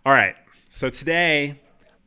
All right. So today,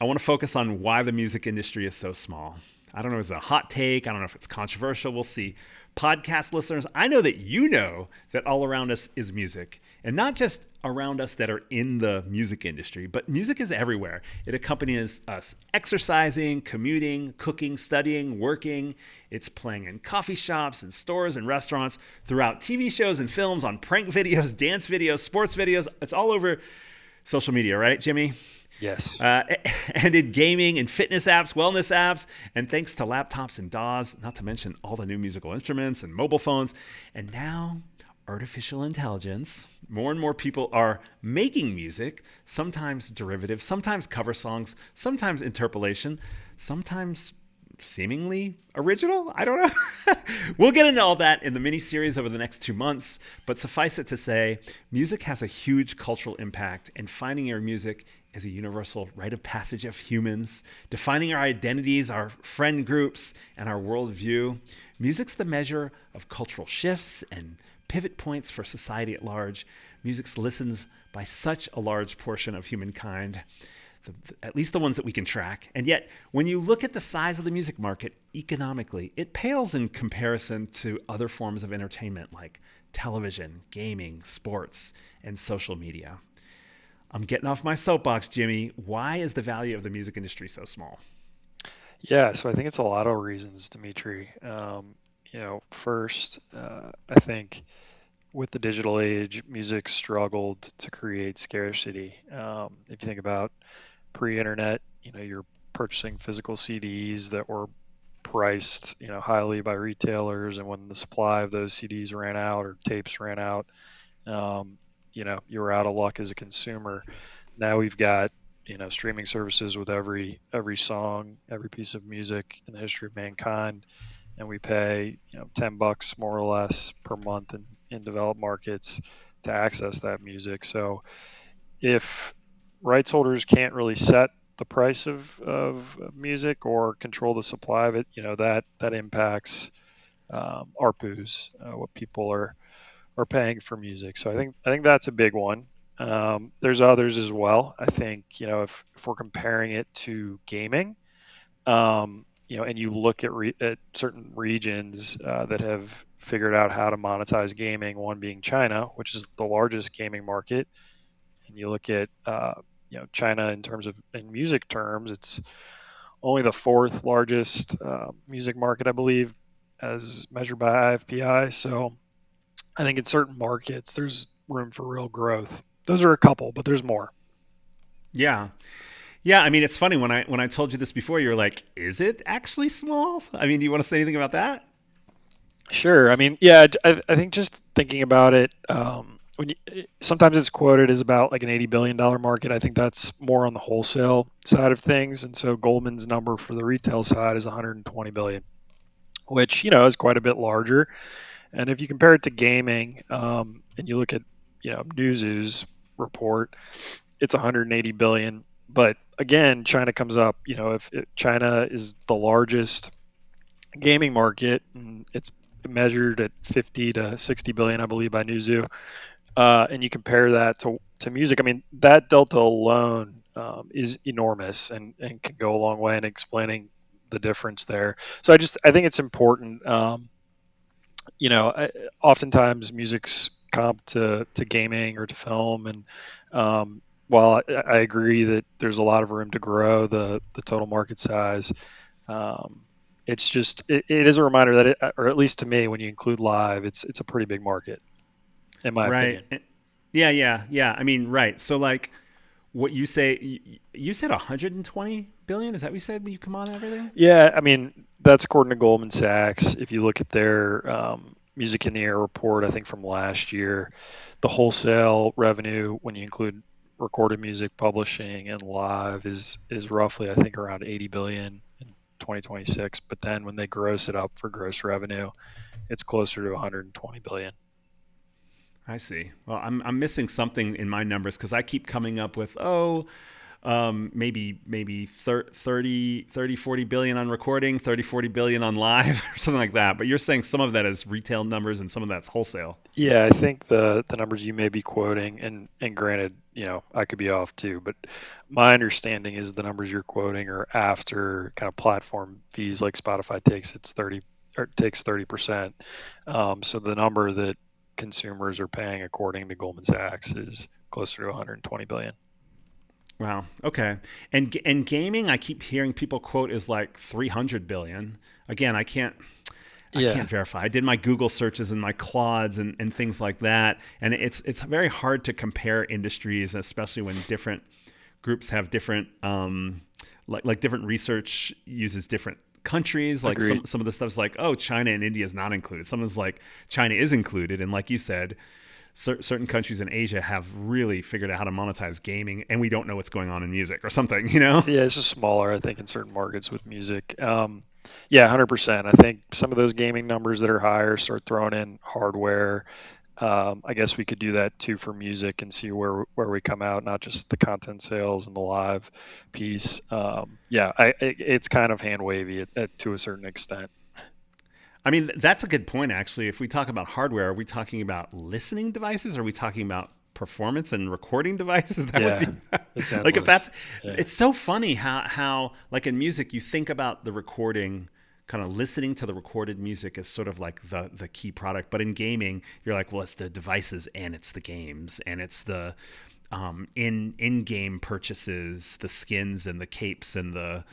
I want to focus on why the music industry is so small. I don't know if it's a hot take. I don't know if it's controversial. We'll see. Podcast listeners, I know that you know that all around us is music, and not just around us that are in the music industry, but music is everywhere. It accompanies us exercising, commuting, cooking, studying, working. It's playing in coffee shops and stores and restaurants, throughout TV shows and films, on prank videos, dance videos, sports videos. It's all over social media, right, Jimmy? Yes. Uh, and in gaming and fitness apps, wellness apps, and thanks to laptops and DAWs, not to mention all the new musical instruments and mobile phones. And now, artificial intelligence. More and more people are making music, sometimes derivative, sometimes cover songs, sometimes interpolation, sometimes seemingly original. I don't know. We'll get into all that in the mini series over the next 2 months, but suffice it to say, music has a huge cultural impact, and finding your music is a universal rite of passage of humans, defining our identities, our friend groups, and our worldview. Music's the measure of cultural shifts and pivot points for society at large. Music's listens by such a large portion of humankind, at least the ones that we can track. And yet, when you look at the size of the music market economically, it pales in comparison to other forms of entertainment like television, gaming, sports, and social media. I'm getting off my soapbox, Jimmy. Why is the value of the music industry so small? Yeah, so I think it's a lot of reasons, Dimitri. First, I think with the digital age, music struggled to create scarcity. If you think about pre-internet, you're purchasing physical CDs that were priced, highly by retailers, and when the supply of those CDs ran out or tapes ran out, you were out of luck as a consumer. Now we've got streaming services with every song, every piece of music in the history of mankind, and we pay $10 more or less per month in developed markets to access that music. So if rights holders can't really set the price of music or control the supply of it, that impacts ARPUs, what people are paying for music. So I think that's a big one. There's others as well. I think if we're comparing it to gaming, and you look at certain regions that have figured out how to monetize gaming, one being China, which is the largest gaming market, and you look at China in music terms, it's only the fourth largest music market, I believe, as measured by IFPI. So I think in certain markets, there's room for real growth. Those are a couple, but there's more. Yeah. Yeah, I mean, it's funny when I told you this before, you were like, "Is it actually small?" I mean, do you want to say anything about that? Sure. I mean, yeah, I think just thinking about it, sometimes it's quoted as about like an $80 billion market. I think that's more on the wholesale side of things. And so Goldman's number for the retail side is 120 billion, which, is quite a bit larger. And if you compare it to gaming, and you look at, Newzoo's report, it's 180 billion. But again, China comes up. If China is the largest gaming market, and it's measured at 50 to 60 billion, I believe, by Newzoo, and you compare that to music, I mean, that delta alone is enormous and can go a long way in explaining the difference there. So I think it's important. Oftentimes music's comp to gaming or to film, and while I agree that there's a lot of room to grow the total market size, um, it is a reminder that or at least to me, when you include live, it's a pretty big market, in my Right. opinion. Yeah, yeah, yeah. I mean, right. So like what you say you said 120 billion, is that what you said when you come on everything? Yeah, I mean, that's according to Goldman Sachs. If you look at their Music in the Air report, I think from last year, the wholesale revenue, when you include recorded music publishing and live, is roughly, I think, around 80 billion in 2026. But then when they gross it up for gross revenue, it's closer to 120 billion. I see. Well, I'm missing something in my numbers because I keep coming up with, oh, maybe 30, 40 billion on recording, 30, 40 billion on live, or something like that. But you're saying some of that is retail numbers and some of that's wholesale. Yeah, I think the numbers you may be quoting, and granted, I could be off too, but my understanding is the numbers you're quoting are after kind of platform fees, like Spotify takes 30%. So the number that consumers are paying, according to Goldman Sachs, is closer to 120 billion. Wow. Okay. And gaming, I keep hearing people quote is like 300 billion. Again, I Yeah, can't verify. I did my Google searches and my quads and things like that, and it's very hard to compare industries, especially when different groups have different like different research uses different countries. Like agreed. some of the stuff's like, oh, China and India is not included. Someone's like, China is included, and like you said, certain countries in Asia have really figured out how to monetize gaming, and we don't know what's going on in music or something. You know? Yeah, it's just smaller, I think, in certain markets with music. Yeah, 100%. I think some of those gaming numbers that are higher start throwing in hardware. I guess we could do that too for music and see where we come out, not just the content sales and the live piece. Yeah, it's kind of hand wavy to a certain extent. I mean, that's a good point, actually. If we talk about hardware, are we talking about listening devices? Or are we talking about performance and recording devices? That would Yeah, be it's like if endless. that's. Yeah, It's so funny how like in music, you think about the recording, kind of listening to the recorded music as sort of like the key product. But in gaming, you're like, well, it's the devices and it's the games and it's the in game purchases, the skins and the capes and the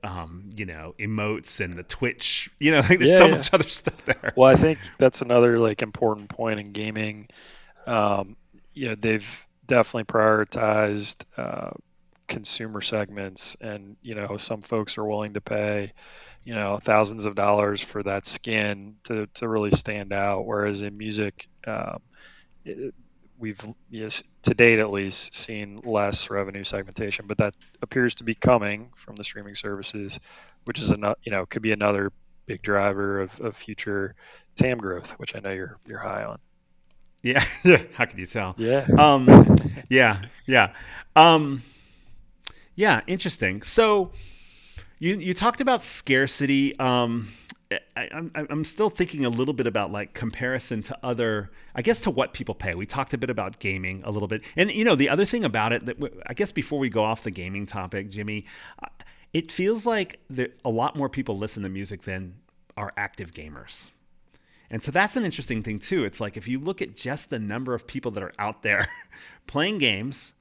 emotes and the Twitch. Like there's yeah, so yeah. much other stuff there. Well, I think that's another like important point in gaming. Um, they've definitely prioritized consumer segments, and some folks are willing to pay thousands of dollars for that skin to really stand out. Whereas in music, it, we've, yes, to date at least, seen less revenue segmentation, but that appears to be coming from the streaming services, which is another, could be another big driver of future TAM growth, which I know you're high on. Yeah, yeah. How can you tell? Yeah. Um, yeah, yeah, um, yeah. Interesting. So you talked about scarcity. I'm still thinking a little bit about like comparison to other, I guess, to what people pay. We talked a bit about gaming a little bit, and the other thing about it that I guess before we go off the gaming topic, Jimmy, it feels like a lot more people listen to music than are active gamers. And so that's an interesting thing too. It's like if you look at just the number of people that are out there playing games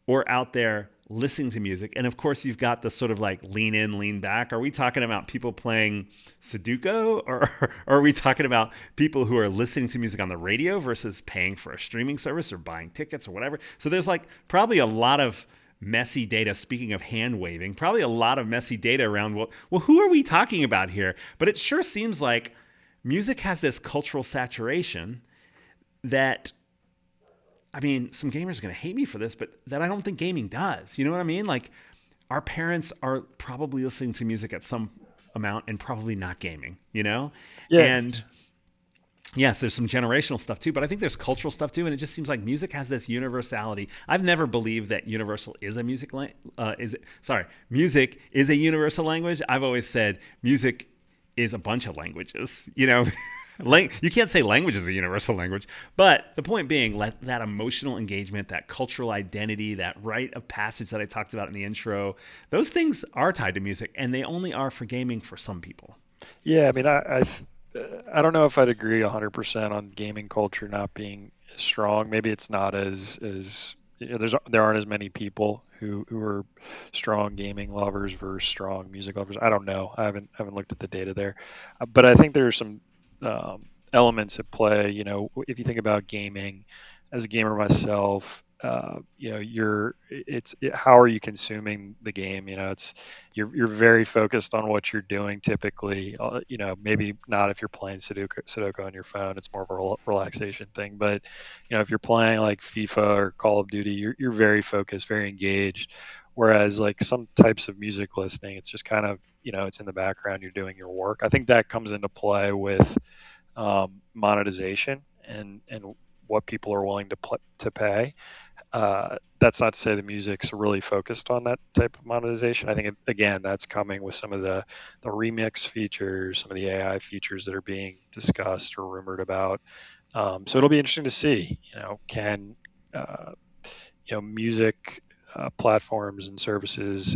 or out there listening to music, and of course you've got the sort of like lean in, lean back. Are we talking about people playing Sudoku, or are we talking about people who are listening to music on the radio versus paying for a streaming service or buying tickets or whatever? So there's like probably a lot of messy data. Speaking of hand waving, probably a lot of messy data around. Well, who are we talking about here? But it sure seems like music has this cultural saturation that, I mean, some gamers are going to hate me for this, but that I don't think gaming does. You know what I mean? Like, our parents are probably listening to music at some amount and probably not gaming, you know? Yeah. And yes, there's some generational stuff too, but I think there's cultural stuff too. And it just seems like music has this universality. I've never believed that universal is a music is a universal language. I've always said music is a bunch of languages, you know? You can't say language is a universal language, but the point being, that emotional engagement, that cultural identity, that rite of passage that I talked about in the intro, those things are tied to music, and they only are for gaming for some people. Yeah, I mean, I don't know if I'd agree 100% on gaming culture not being as strong. Maybe it's not as there aren't as many people who are strong gaming lovers versus strong music lovers. I don't know. I haven't looked at the data there, but I think there are some elements at play. If you think about gaming, as a gamer myself, how are you consuming the game? You're very focused on what you're doing typically. Maybe not if you're playing Sudoku on your phone. It's more of a relaxation thing. But if you're playing like FIFA or Call of Duty, you're very focused, very engaged. Whereas like some types of music listening, it's just kind of it's in the background. You're doing your work. I think that comes into play with monetization and what people are willing to pay. That's not to say the music's really focused on that type of monetization. I think again that's coming with some of the remix features, some of the AI features that are being discussed or rumored about. So it'll be interesting to see. Can uh, music platforms and services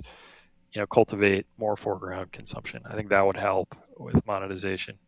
cultivate more foreground consumption? I think that would help with monetization.